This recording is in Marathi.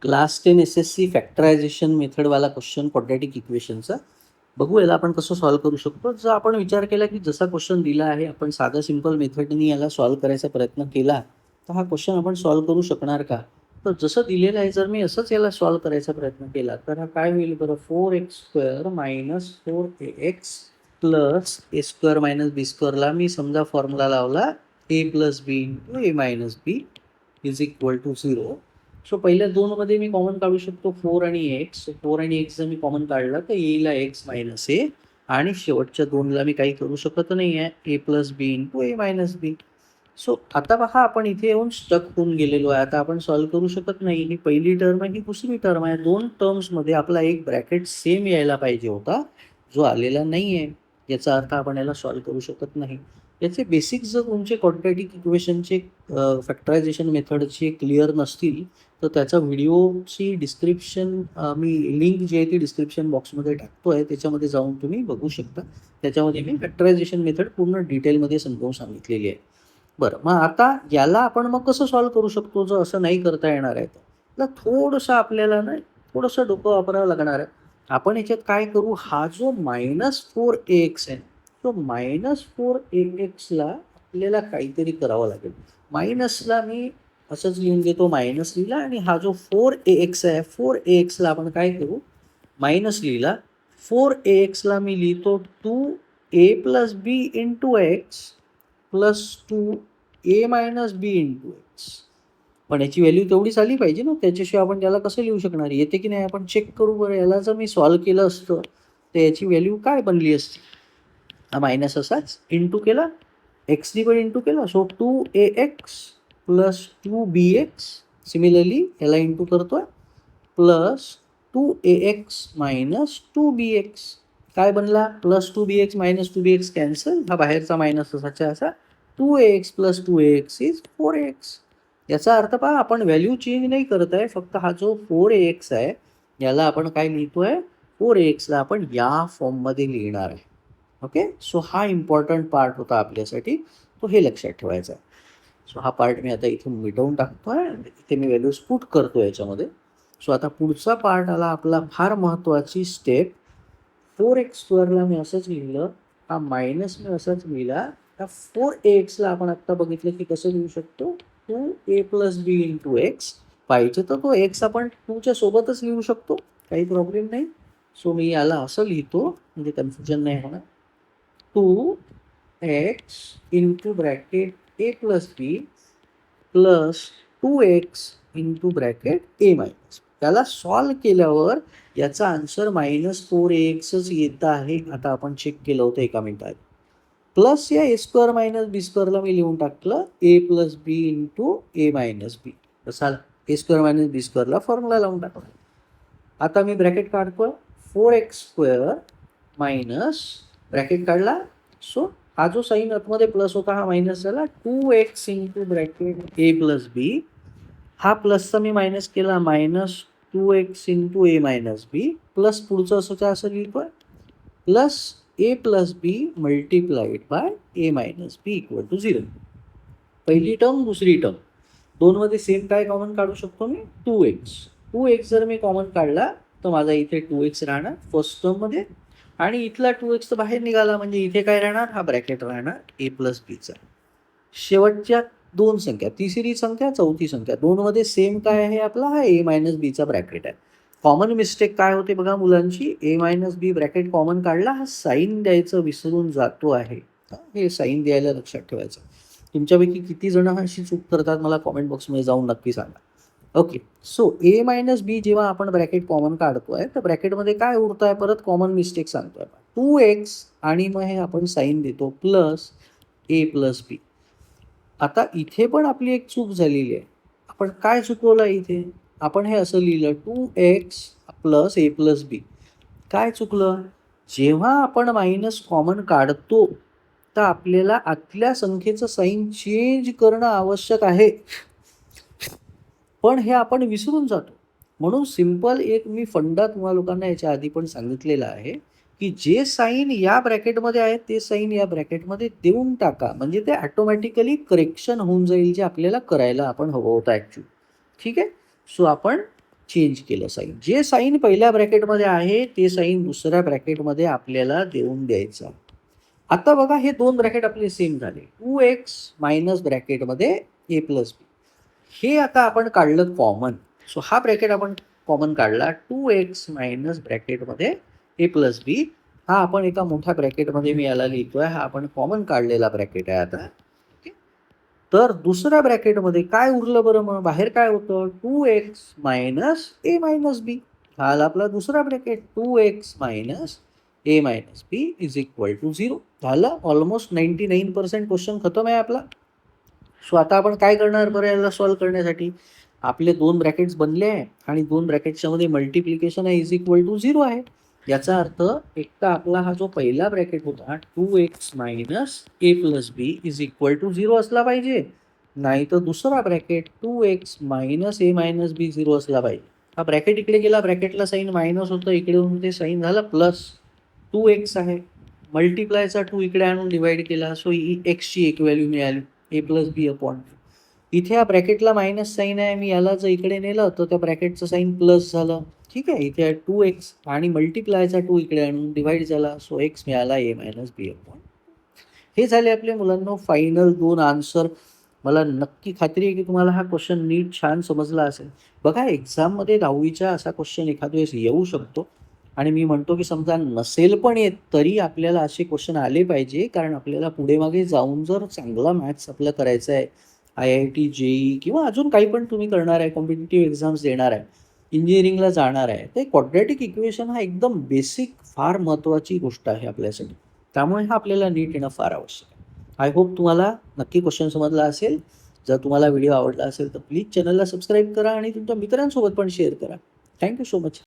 क्लास 10 SSC फॅक्टरायझेशन मेथडवाला क्वेश्चन क्वाड्रॅटिक इक्वेशनचा. बघू याला आपण कसं सॉल्व्ह करू शकतो. जर आपण विचार केला की जसा क्वेश्चन दिला आहे आपण साधा सिंपल मेथडनी याला सॉल्व्ह करायचा प्रयत्न केला तर हा क्वेश्चन आपण सॉल्व्ह करू शकणार का? तर जसं दिलेलं आहे जर मी असंच याला सॉल्व्ह करायचा प्रयत्न केला तर हा काय होईल बरं, 4x² minus 4ax plus a² minus b² ला मी समजा फॉर्म्युला लावला a plus B into a minus B is equal to 0. So पहिल्या दोनमध्ये मी कॉमन काढू शकतो 4 आणि एक्स. 4 आणि एक्स जर मी कॉमन काढला तर येईल एक्स मायनस ए आणि शेवटच्या दोनला मी काही करू शकत नाही आहे, ए plus B into A minus B. So आता पहा आपण इथे येऊन स्टक होऊन गेलेलो आहे. आता आपण सॉल्व्ह करू शकत नाही. ही पहिली टर्म आहे, ही दुसरी टर्म आहे. दोन टर्म्समध्ये आपला एक ब्रॅकेट सेम यायला पाहिजे होता, जो आलेला नाही आहे. याचा अर्थ आपण याला सॉल्व्ह करू शकत नाही. याचे बेसिक्स जर तुमचे क्वाड्रॅटिक इक्वेशनचे फॅक्टरायझेशन मेथडचे क्लिअर नसतील तर त्याचा व्हिडिओची डिस्क्रिप्शन मी लिंक जी आहे ती डिस्क्रिप्शन बॉक्समध्ये टाकतो आहे, त्याच्यामध्ये जाऊन तुम्ही बघू शकता. त्याच्यामध्ये मी फॅक्टरायझेशन मेथड पूर्ण डिटेलमध्ये समजावून सांगितलेली आहे. बरं, मग आता याला आपण मग कसं सॉल्व्ह करू शकतो जर असं नाही करता येणार आहे तर थोडंसं आपल्याला ना थोडंसं डोकं वापरावं लागणार आहे. आपण याच्यात काय करू, हा जो -4ax आहे तो -4ax ला आपल्याला काहीतरी करावं लागेल. मायनसला मी असंच लिहून घेतो, मायनस लिहिला आणि हा जो 4ax आहे 4ax ला आपण काय करू, मायनस लिहिला. 4ax ला मी लिहितो 2a plus B into X plus 2a minus B into X. पण याची व्हॅल्यू तेवढीच आली पाहिजे ना, त्याच्याशिवाय आपण त्याला कसं लिहू शकणार, येते की नाही आपण चेक करू बरं. याला जर मी सॉल्व्ह केलं असतं तर याची व्हॅल्यू काय बनली असती, हा मायनस असाच इंटू केला, एक्सनी पण इंटू केला. So 2ax plus 2bx. Similarly याला इंटू करतोय प्लस 2ax मायनस 2bx. काय बनला, plus 2bx minus 2bx cancel, हा बाहेरचा मायनस असाच्या असा 2ax plus 2ax is 4ax. याचा अर्थ पहा आपण व्हॅल्यू चेंज नाही करत आहे, फक्त हा जो 4ax आहे याला आपण काय लिहितोय, 4ax ला आपण या फॉर्ममध्ये लिहिणार आहे. ओके, सो हा इम्पॉर्टंट पार्ट होता आपल्यासाठी, तो हे लक्षात ठेवायचा आहे. सो हा पार्ट मी आता इथून मिटवून टाकतोय, इथे मी व्हॅल्यूज पुट करतो याच्यामध्ये. सो आता पुढचा पार्ट आला आपला फार महत्त्वाची स्टेप. 4x² ला मी असंच लिहिलं, हा मायनस मी असंच लिहिला. त्या 4ax ला आपण आत्ता बघितलं की कसं लिहू शकतो, 2a plus B into x. पाहिजे तर तो एक्स आपण 2च्या सोबतच लिहू शकतो, काही प्रॉब्लेम नाही. सो मी याला असं लिहितो म्हणजे कन्फ्युजन नाही होणार. 2x into bracket a plus B plus 2x into bracket a minus. त्याला सॉल्व केल्यावर याचा आन्सर -4ax येत आहे. आता आपण चेक केलं होतं एका मिनिटात. प्लस या a² मायनस b² ला मी लिहून टाकलं a plus B into a minus B. कसा a² मायनस b² ला फॉर्म्युला लावून टाकला. आता मी ब्रॅकेट काढतोय, 4x² मायनस ब्रॅकेट काढला. सो हा जो साईन आतमध्ये प्लस होता हा मायनस झाला, 2x into bracket A plus B. हा प्लसचा मी मायनस केला, minus 2x into A minus B plus पुढचं असं असं लिहितोय plus A plus B multiplied by A minus B equal to 0. पहिली टर्म दुसरी टर्म दोनमध्ये सेम काय कॉमन काढू शकतो मी, 2x जर मी कॉमन काढला तर माझा इथे 2x राहणार फर्स्ट टर्ममध्ये आणि इथला 2x तर बाहेर निघाला म्हणजे इथे काय राहणार, हा ब्रॅकेट राहणार ए प्लस बीचा. शेवटच्या दोन संख्या, तिसरी संख्या चौथी संख्या दोनमध्ये सेम काय आहे आपला, हा ए मायनस बीचा ब्रॅकेट आहे. कॉमन मिस्टेक काय होते बघा मुलांची, ए मायनस बी ब्रॅकेट कॉमन काढला, हा साईन द्यायचं विसरून जातो आहे. हे साईन द्यायला लक्षात ठेवायचं. तुमच्यापैकी किती जण अशी चूक करतात मला कॉमेंट बॉक्समध्ये जाऊन नक्की सांगा. ओके, सो ए मायनस बी जेव्हा आपण ब्रॅकेट कॉमन काढतोय तर ब्रॅकेटमध्ये काय उरतं आहे, परत कॉमन मिस्टेक सांगतोय 2x आणि मग हे आपण साईन देतो प्लस ए प्लस बी. आता इथे पण आपली एक चूक झालेली आहे. आपण काय चुकवलं इथे, आपण हे असं लिहिलं 2x प्लस ए प्लस बी. काय चुकलं, जेव्हा आपण मायनस कॉमन काढतो तर आपल्याला आतल्या संख्येचं साईन चेंज करणं आवश्यक आहे, पण हे आपण विसरून जातो. म्हणून सिंपल एक मी फंडा तुम्हा लोकांना याच्या आधी पण सांगितलेला आहे की जे साईन या ब्रॅकेटमध्ये आहे ते साईन या ब्रॅकेटमध्ये देऊन टाका, म्हणजे ते ऑटोमॅटिकली करेक्शन होऊन जाईल जे आपल्याला करायला आपण हवं होतं ॲक्च्युली. ठीक आहे, सो आपण चेंज केलं साईन. जे साईन पहिल्या ब्रॅकेटमध्ये आहे ते साईन दुसऱ्या ब्रॅकेटमध्ये आपल्याला देऊन द्यायचं. आता बघा हे 2 ब्रॅकेट आपले सेम झाले. 2x मायनस ब्रॅकेटमध्ये a प्लस बी. हे आता आपण काढलं कॉमन. सो हा ब्रॅकेट आपण कॉमन काढला. 2x minus ब्रॅकेटमध्ये a plus B. हा आपण एका मोठ्या ब्रॅकेटमध्ये मी याला लिहितोय. हा आपण कॉमन काढलेला ब्रॅकेट आहे आता. तर दुसऱ्या ब्रॅकेटमध्ये काय उरलं बरं मग? बाहेर काय होतं? 2x मायनस a मायनस बी. हा आला आपला दुसरा bracket. 2x minus a minus B is equal to 0. झालं. ऑलमोस्ट 99% क्वेश्चन खतम आहे आपला. सो आता आपण काय करणार बरं याला सॉल्व्ह करण्यासाठी? आपले 2 ब्रॅकेट्स बनले आहे आणि 2 ब्रॅकेट्सच्या मध्ये मल्टिप्लिकेशन आहे इज इक्वल टू 0 आहे. याचा अर्थ एकटा आपला हा जो पहिला ब्रॅकेट होता 2x minus a plus B is equal to 0 असला पाहिजे. नाही तर दुसरा bracket 2x minus a minus B 0 असला पाहिजे. हा ब्रॅकेट इकडे गेला, ब्रॅकेटला साईन मायनस होतं, इकडे येऊन ते साईन झालं प्लस. 2x आहे, मल्टिप्लायचा 2 इकडे आणून डिवाइड केला. सो एक्सची एक व्हॅल्यू मिळाली a प्लस बी अपॉन. इथे या ब्रॅकेटला मायनस साईन आहे, मी याला जर इकडे नेलं तर त्या ब्रॅकेटचं साईन प्लस झालं. ठीक आहे. इथे 2x आणि मल्टिप्लायचा 2 इकडे आणून डिवाइड झाला. सो x मिळाला a मायनस बी अपॉन. हे झाले आपले मुलांना फायनल 2 आन्सर. मला नक्की खात्री आहे की तुम्हाला हा क्वेश्चन नीट छान समजला असेल. बघा एक्झाममध्ये 10वीचा असा क्वेश्चन एखाद्या वेळेस येऊ शकतो आणि मी म्हणतो की समजा नसेल पण येत तरी आपल्याला असे क्वेश्चन आले पाहिजे, कारण आपल्याला पुढे मागे जाऊन जर चांगला मॅथ्स आपलं करायचं आहे, IIT, JEE किंवा अजून काही पण तुम्ही करणार आहे, कॉम्पिटिटिव्ह एक्झाम्स देणार आहे, इंजिनिअरिंगला जाणार आहे, तर क्वाड्रॅटिक इक्वेशन हा एकदम बेसिक फार महत्त्वाची गोष्ट आहे आपल्यासाठी. त्यामुळे हा आपल्याला नीट येणं फार आवश्यक आहे. आय होप तुम्हाला नक्की क्वेश्चन समजला असेल. जर तुम्हाला व्हिडिओ आवडला असेल तर प्लीज चॅनलला सबस्क्राईब करा आणि तुमच्या मित्रांसोबत पण शेअर करा. Thank you so much.